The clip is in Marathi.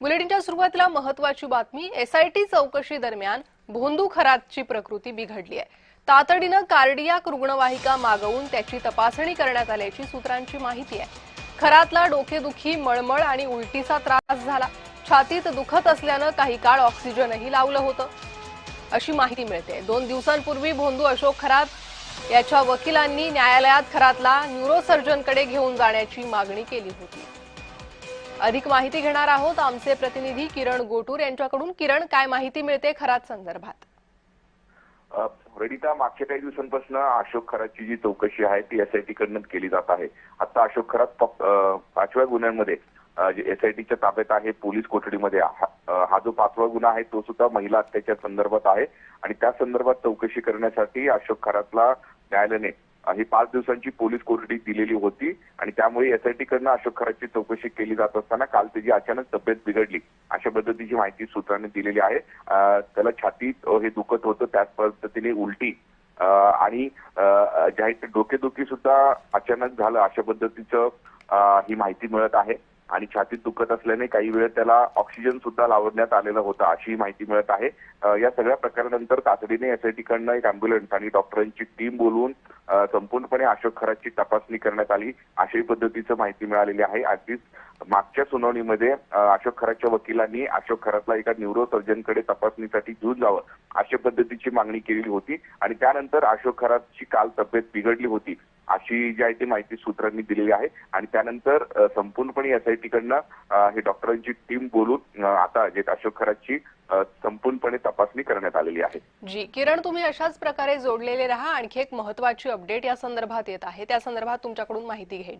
बुलेटिनच्या सुरुवातीला महत्त्वाची बातमी। एसआयटी चौकशी दरम्यान भोंदू खरातची प्रकृती बिघडली आहे। तातडीने कार्डियाक रुग्णवाहिका मागवून त्याची तपासणी करण्यात आल्याची सूत्रांची माहिती आहे। खरातला डोकेदुखी, मळमळ आणि उलटीचा त्रास झाला। छातीत दुखत असल्याने काही काळ ऑक्सिजनही लावलं होतं अशी माहिती मिळते। 2 दिवसांपूर्वी भोंदू अशोक खरात याच्या वकिलांनी न्यायालयात खरातला न्यूरोसर्जनकडे घेऊन जाण्याची मागणी केली होती। अधिक माहिती घेणार आहोत आमचे प्रतिनिधी किरण गोटूर यांच्याकडून। किरण, काय माहिती मिळते खरात संदर्भात? रेडिता, मागच्या काही दिवसांपासून अशोक खरातची जी चौकशी आहे ती एसआयटी कडून केली जात आहे। आता अशोक खरात 5व्या गुन्ह्यांमध्ये एसआयटीच्या ताब्यात आहे, पोलीस कोठडीमध्ये। हा जो 5वा गुन्हा आहे तो सुद्धा महिला अत्याचार संदर्भात आहे आणि त्या संदर्भात चौकशी करण्यासाठी अशोक खरातला न्यायालयाने ही 5 दिवसांची पोलीस कोठडी दिलेली होती आणि त्यामुळे एसआयटी कडून अशोक खरातची चौकशी केली जात असताना काल त्याची अचानक तब्येत बिघडली अशा पद्धतीची माहिती सूत्रांनी दिलेली आहे। त्याला छातीत हे दुखत होतं, त्याच पद्धतीने उलटी आणि जे डोकेदुखी सुद्धा अचानक झालं अशा पद्धतीचं ही माहिती मिळत आहे आणि छातीत दुखत असल्याने काही वेळ त्याला ऑक्सिजन सुद्धा लावण्यात आलेलं होतं अशी माहिती मिळत आहे। या सगळ्या प्रकारानंतर तातडीने एसआयटी कडून एक अँब्युलन्स आणि डॉक्टरांची टीम बोलवून संपूर्णपणे अशोक खरातची तपासणी करण्यात आली अशाही पद्धतीचं माहिती मिळालेली आहे। अगदीच मागच्या सुनावणीमध्ये अशोक खरातच्या वकिलांनी अशोक खरातला एका न्यूरोसर्जनकडे तपासणीसाठी घेऊन जावं अशा पद्धतीची मागणी केलेली होती आणि त्यानंतर अशोक खरातची काल तब्येत बिघडली होती अशी जी आहे ती माहिती सूत्रांनी दिलेली आहे आणि त्यानंतर संपूर्णपणे एसआयटी कडून हे डॉक्टरांची टीम बोलून आता जे अशोक खरातची संपूर्णपणे तपासणी करण्यात आलेली आहे। जी किरण, तुम्ही अशाच प्रकारे जोडलेले रहा। आणखी एक महत्त्वाची अपडेट या संदर्भात येत आहे, त्या संदर्भात तुमच्याकडून माहिती घेईन।